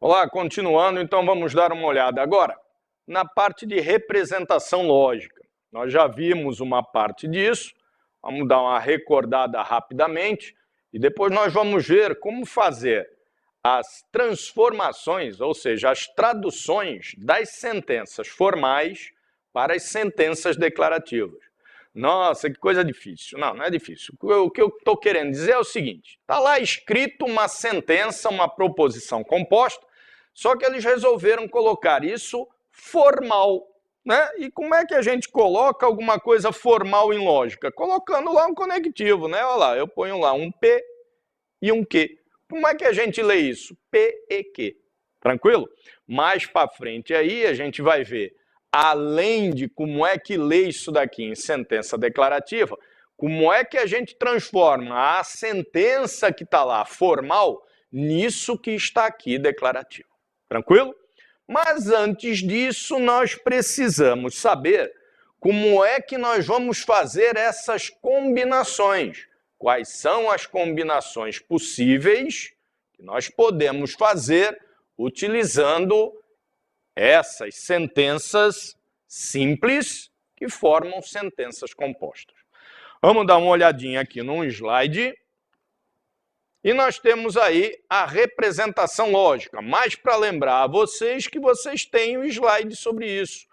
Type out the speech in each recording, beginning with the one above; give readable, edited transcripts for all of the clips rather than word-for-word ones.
Olá, continuando, então vamos dar uma olhada agora na parte de representação lógica. Nós já vimos uma parte disso, vamos dar uma recordada rapidamente e depois nós vamos ver como fazer as transformações, ou seja, as traduções das sentenças formais para as sentenças declarativas. Nossa, que coisa difícil. Não, não é difícil. O que eu estou querendo dizer é o seguinte, está lá escrito uma sentença, uma proposição composta, só que eles resolveram colocar isso formal, né? E como é que a gente coloca alguma coisa formal em lógica? Colocando lá um conectivo, né? Olha lá, eu ponho lá um P e um Q. Como é que a gente lê isso? P e Q. Tranquilo? Mais para frente aí a gente vai ver, além de como é que lê isso daqui em sentença declarativa, como é que a gente transforma a sentença que está lá formal nisso que está aqui declarativo. Tranquilo? Mas antes disso, nós precisamos saber como é que nós vamos fazer essas combinações. Quais são as combinações possíveis que nós podemos fazer utilizando essas sentenças simples que formam sentenças compostas. Vamos dar uma olhadinha aqui num slide. E nós temos aí a representação lógica, mas para lembrar a vocês que vocês têm um slide sobre isso.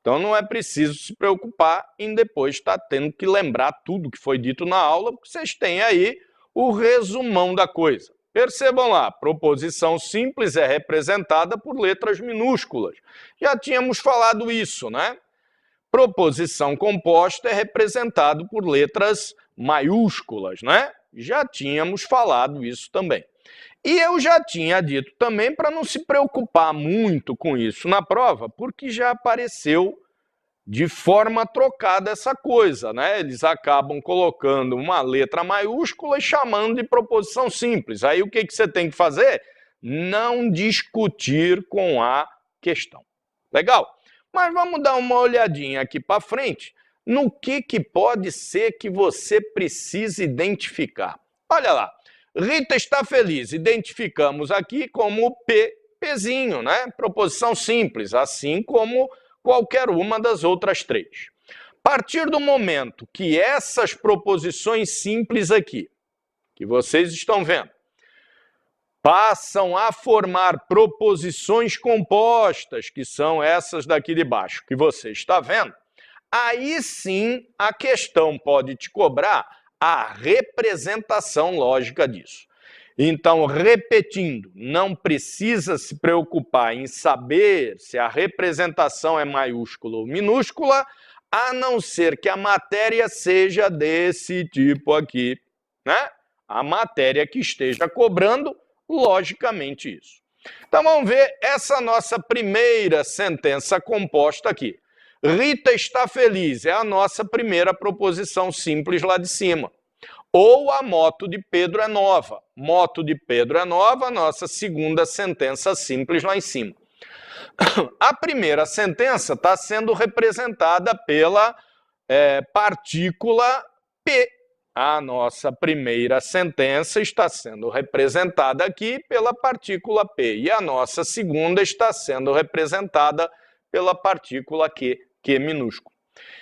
Então não é preciso se preocupar em depois estar tendo que lembrar tudo que foi dito na aula, porque vocês têm aí o resumão da coisa. Percebam lá, proposição simples é representada por letras minúsculas. Já tínhamos falado isso, né? Proposição composta é representado por letras maiúsculas, né? Já tínhamos falado isso também. E eu já tinha dito também para não se preocupar muito com isso na prova, porque já apareceu de forma trocada essa coisa, né? Eles acabam colocando uma letra maiúscula e chamando de proposição simples. Aí o que você tem que fazer? Não discutir com a questão. Legal? Mas vamos dar uma olhadinha aqui para frente no que pode ser que você precise identificar. Olha lá, Rita está feliz. Identificamos aqui como Pzinho, né? Proposição simples, assim como qualquer uma das outras três. A partir do momento que essas proposições simples aqui, que vocês estão vendo, passam a formar proposições compostas, que são essas daqui de baixo, que você está vendo, aí sim a questão pode te cobrar a representação lógica disso. Então, repetindo, não precisa se preocupar em saber se a representação é maiúscula ou minúscula, a não ser que a matéria seja desse tipo aqui, né? A matéria que esteja cobrando, logicamente, isso. Então, vamos ver essa nossa primeira sentença composta aqui. Rita está feliz, é a nossa primeira proposição simples lá de cima. Ou a moto de Pedro é nova. Moto de Pedro é nova, nossa segunda sentença simples lá em cima. A primeira sentença está sendo representada pela partícula P. A nossa primeira sentença está sendo representada aqui pela partícula P. E a nossa segunda está sendo representada pela partícula Q minúsculo.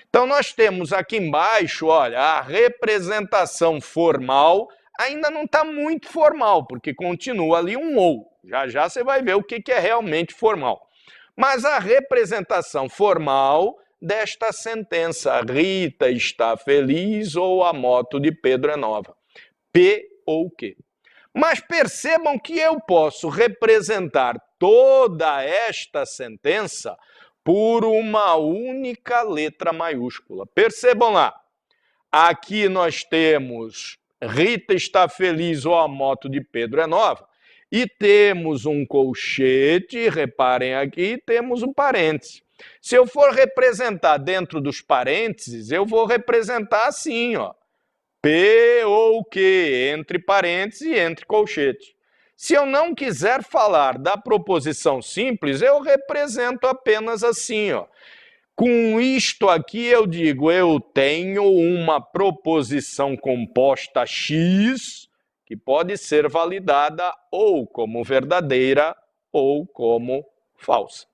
Então, nós temos aqui embaixo, olha, a representação formal ainda não está muito formal, porque continua ali um ou. Já já você vai ver o que é realmente formal. Mas a representação formal desta sentença, Rita está feliz ou a moto de Pedro é nova. P ou Q. Mas percebam que eu posso representar toda esta sentença por uma única letra maiúscula. Percebam lá, aqui nós temos Rita está feliz ou a moto de Pedro é nova, e temos um colchete, reparem aqui, temos um parêntese. Se eu for representar dentro dos parênteses, eu vou representar assim, ó, P ou Q, entre parênteses e entre colchete. Se eu não quiser falar da proposição simples, eu represento apenas assim, ó. Com isto aqui eu digo, eu tenho uma proposição composta X, que pode ser validada ou como verdadeira ou como falsa.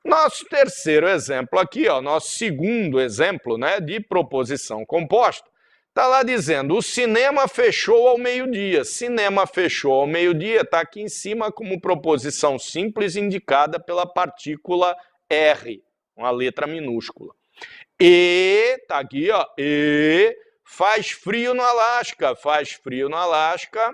Nosso terceiro exemplo aqui, ó, nosso segundo exemplo, né, de proposição composta, está lá dizendo, o cinema fechou ao meio-dia. Cinema fechou ao meio-dia, está aqui em cima como proposição simples indicada pela partícula R, uma letra minúscula. E, está aqui, ó, e faz frio no Alasca. Faz frio no Alasca,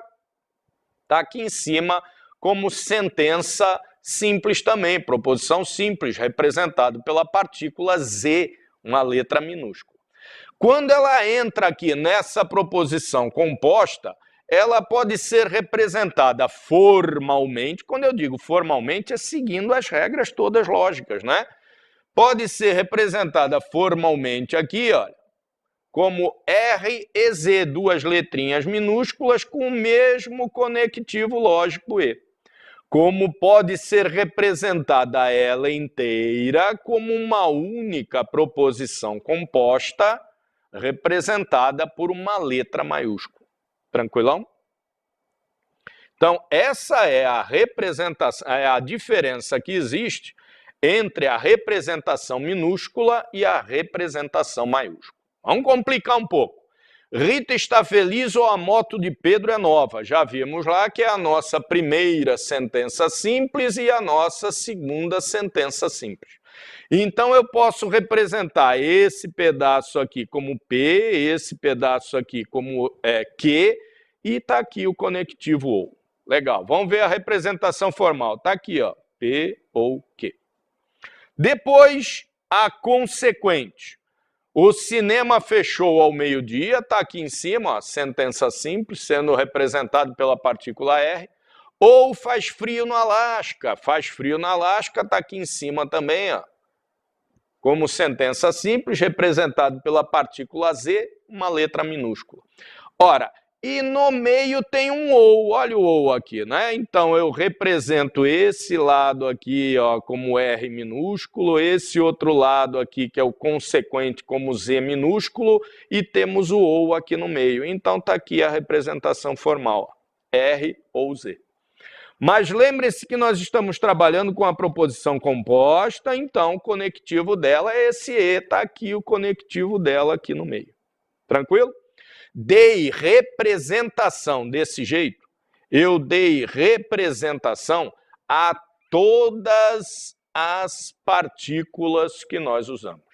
está aqui em cima como sentença simples também, proposição simples, representado pela partícula Z, uma letra minúscula. Quando ela entra aqui nessa proposição composta, ela pode ser representada formalmente. Quando eu digo formalmente, é seguindo as regras todas lógicas, né? Pode ser representada formalmente aqui, olha, como R e Z, duas letrinhas minúsculas com o mesmo conectivo lógico E. Como pode ser representada ela inteira como uma única proposição composta representada por uma letra maiúscula. Tranquilão? Então, essa é a representação, é a diferença que existe entre a representação minúscula e a representação maiúscula. Vamos complicar um pouco. Rita está feliz ou a moto de Pedro é nova? Já vimos lá que é a nossa primeira sentença simples e a nossa segunda sentença simples. Então, eu posso representar esse pedaço aqui como P, esse pedaço aqui como Q, e está aqui o conectivo OU. Legal, vamos ver a representação formal. Está aqui, ó, P ou Q. Depois, a consequente. O cinema fechou ao meio-dia, está aqui em cima, ó, sentença simples, sendo representado pela partícula R. Ou faz frio no Alasca. Faz frio no Alasca, está aqui em cima também, ó, como sentença simples, representado pela partícula Z, uma letra minúscula. Ora, e no meio tem um OU, olha o OU aqui, né? Então, eu represento esse lado aqui, ó, como R minúsculo, esse outro lado aqui, que é o consequente, como Z minúsculo, e temos o OU aqui no meio. Então, está aqui a representação formal, ó, R ou Z. Mas lembre-se que nós estamos trabalhando com a proposição composta, então o conectivo dela é esse E, está aqui o conectivo dela aqui no meio. Tranquilo? Dei representação desse jeito, eu dei representação a todas as partículas que nós usamos.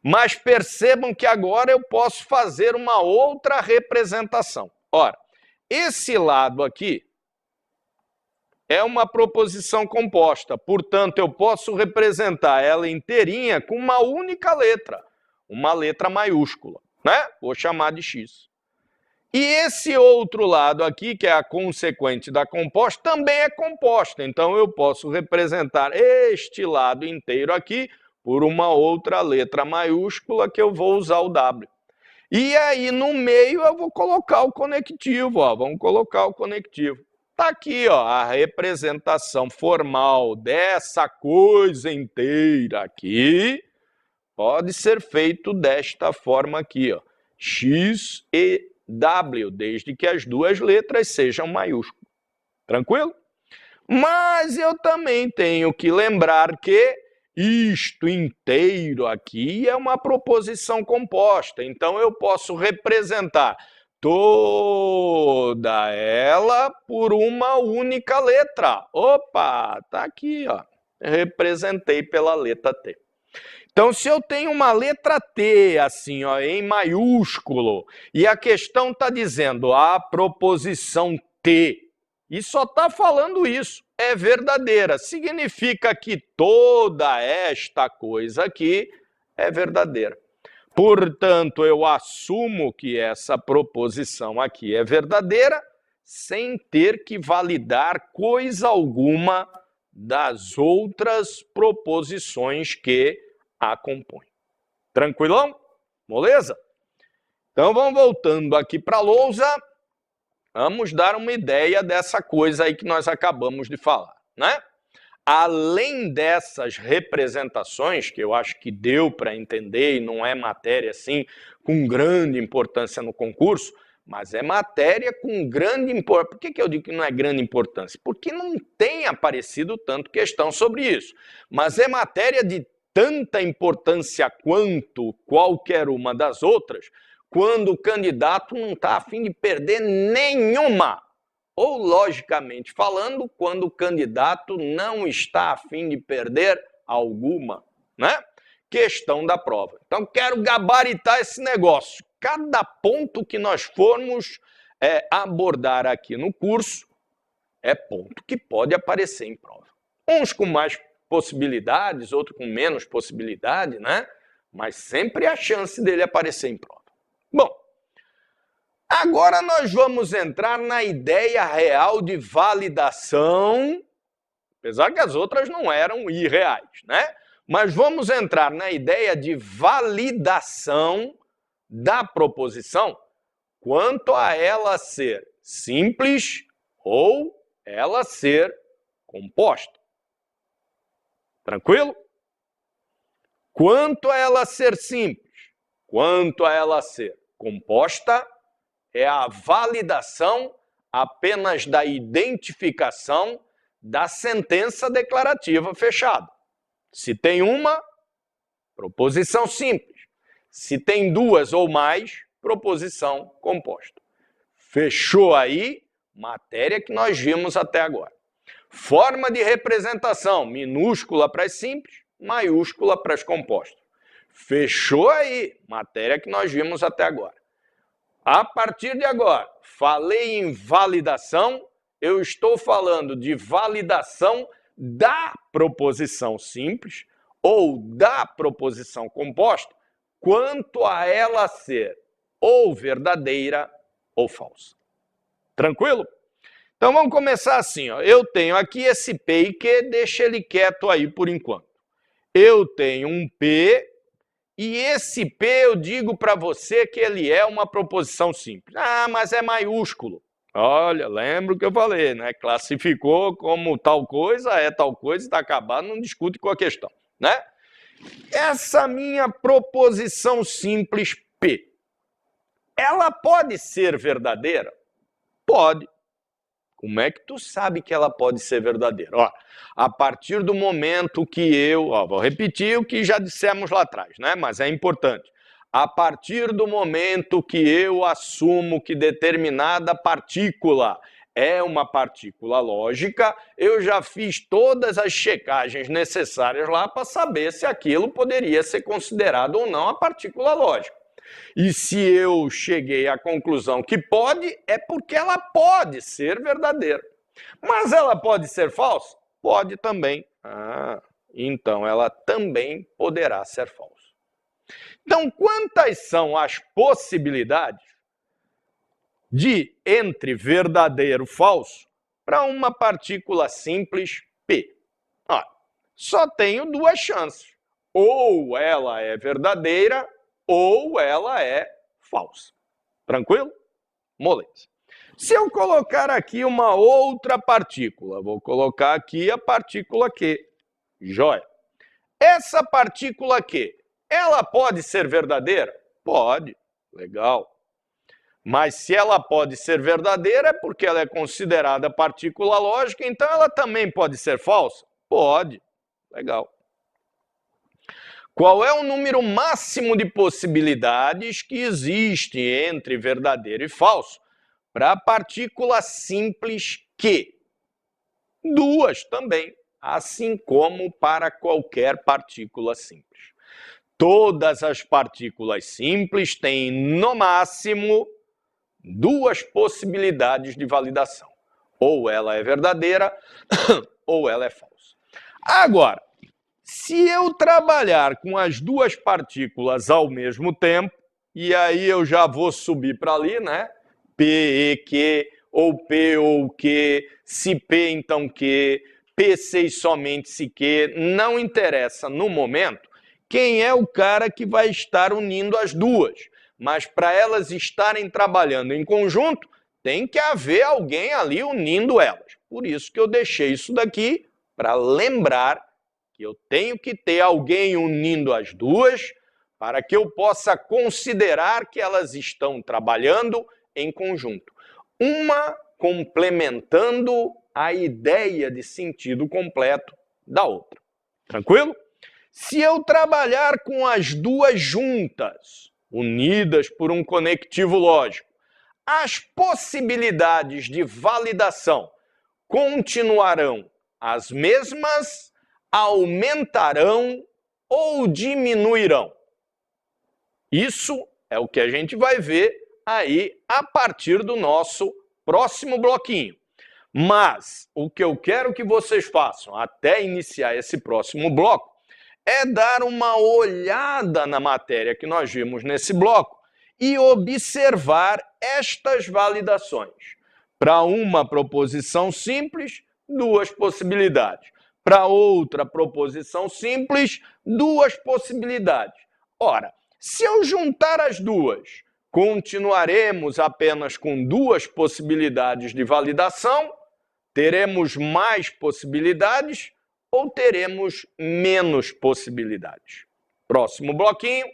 Mas percebam que agora eu posso fazer uma outra representação. Ora, esse lado aqui é uma proposição composta, portanto, eu posso representar ela inteirinha com uma única letra, uma letra maiúscula, né? Vou chamar de X. E esse outro lado aqui, que é a consequente da composta, também é composta, então eu posso representar este lado inteiro aqui por uma outra letra maiúscula que eu vou usar o W. E aí, no meio, eu vou colocar o conectivo, ó, vamos colocar o conectivo. Está aqui, ó, a representação formal dessa coisa inteira aqui pode ser feito desta forma aqui, ó, X e W, desde que as duas letras sejam maiúsculas. Tranquilo? Mas eu também tenho que lembrar que isto inteiro aqui é uma proposição composta, então eu posso representar toda ela por uma única letra. Opa, tá aqui, ó. Representei pela letra T. Então, se eu tenho uma letra T, assim, ó, em maiúsculo, e a questão está dizendo a proposição T, e só está falando isso, é verdadeira. Significa que toda esta coisa aqui é verdadeira. Portanto, eu assumo que essa proposição aqui é verdadeira sem ter que validar coisa alguma das outras proposições que a compõem. Tranquilão? Moleza? Então, vamos voltando aqui para a lousa. Vamos dar uma ideia dessa coisa aí que nós acabamos de falar, né? Além dessas representações, que eu acho que deu para entender e não é matéria assim com grande importância no concurso, mas é matéria com grande importância. Por que eu digo que não é grande importância? Porque não tem aparecido tanto questão sobre isso. Mas é matéria de tanta importância quanto qualquer uma das outras, quando o candidato não está a fim de perder nenhuma. Ou, logicamente falando, quando o candidato não está a fim de perder alguma, né? Questão da prova. Então, quero gabaritar esse negócio. Cada ponto que nós formos abordar aqui no curso é ponto que pode aparecer em prova. Uns com mais possibilidades, outros com menos possibilidade, né? Mas sempre há chance dele aparecer em prova. Bom, agora nós vamos entrar na ideia real de validação, apesar que as outras não eram irreais, né? Mas vamos entrar na ideia de validação da proposição quanto a ela ser simples ou ela ser composta. Tranquilo? Quanto a ela ser simples, quanto a ela ser composta, é a validação apenas da identificação da sentença declarativa fechada. Se tem uma, proposição simples. Se tem duas ou mais, proposição composta. Fechou aí, matéria que nós vimos até agora. Forma de representação, minúscula para as simples, maiúscula para as compostas. Fechou aí, matéria que nós vimos até agora. A partir de agora, falei em validação, eu estou falando de validação da proposição simples ou da proposição composta, quanto a ela ser ou verdadeira ou falsa. Tranquilo? Então vamos começar assim, ó. Eu tenho aqui esse P e Q, deixa ele quieto aí por enquanto. Eu tenho um P e esse P eu digo para você que ele é uma proposição simples. Ah, mas é maiúsculo. Olha, lembra o que eu falei, né? Classificou como tal coisa, é tal coisa, está acabado, não discute com a questão, né? Essa minha proposição simples P, ela pode ser verdadeira? Pode. Como é que tu sabe que ela pode ser verdadeira? Ó, a partir do momento que vou repetir o que já dissemos lá atrás, né? Mas é importante. A partir do momento que eu assumo que determinada partícula é uma partícula lógica, eu já fiz todas as checagens necessárias lá para saber se aquilo poderia ser considerado ou não a partícula lógica. E se eu cheguei à conclusão que pode, é porque ela pode ser verdadeira. Mas ela pode ser falsa? Pode também. Então ela também poderá ser falsa. Então, quantas são as possibilidades de entre verdadeiro e falso para uma partícula simples P? Só tenho duas chances. Ou ela é verdadeira ou ela é falsa. Tranquilo? Moleza. Se eu colocar aqui uma outra partícula, vou colocar aqui a partícula Q. Joia. Essa partícula Q, ela pode ser verdadeira? Pode. Legal. Mas se ela pode ser verdadeira é porque ela é considerada partícula lógica, então ela também pode ser falsa? Pode. Legal. Qual é o número máximo de possibilidades que existe entre verdadeiro e falso para a partícula simples Q? Duas também, assim como para qualquer partícula simples. Todas as partículas simples têm, no máximo, duas possibilidades de validação. Ou ela é verdadeira, ou ela é falsa. Agora, se eu trabalhar com as duas partículas ao mesmo tempo, e aí eu já vou subir para ali, né? P, E, Q, ou P ou Q, se P, então Q, P6 somente se Q, não interessa no momento quem é o cara que vai estar unindo as duas. Mas para elas estarem trabalhando em conjunto, tem que haver alguém ali unindo elas. Por isso que eu deixei isso daqui, para lembrar que eu tenho que ter alguém unindo as duas, para que eu possa considerar que elas estão trabalhando em conjunto. Uma complementando a ideia de sentido completo da outra. Tranquilo? Se eu trabalhar com as duas juntas, unidas por um conectivo lógico, as possibilidades de validação continuarão as mesmas, aumentarão ou diminuirão? Isso é o que a gente vai ver aí a partir do nosso próximo bloquinho. Mas o que eu quero que vocês façam até iniciar esse próximo bloco é dar uma olhada na matéria que nós vimos nesse bloco e observar estas validações. Para uma proposição simples, duas possibilidades. Para outra proposição simples, duas possibilidades. Ora, se eu juntar as duas, continuaremos apenas com duas possibilidades de validação? Teremos mais possibilidades ou teremos menos possibilidades? Próximo bloquinho,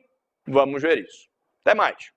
vamos ver isso. Até mais!